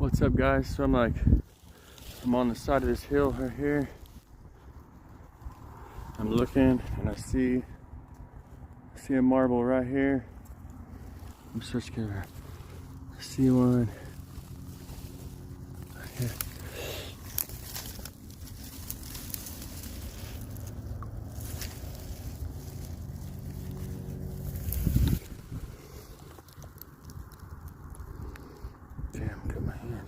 What's up, guys? So I'm on the side of this hill right here. I'm looking and I see a marble right here. I'm just gonna see one right here. Damn, got my hand.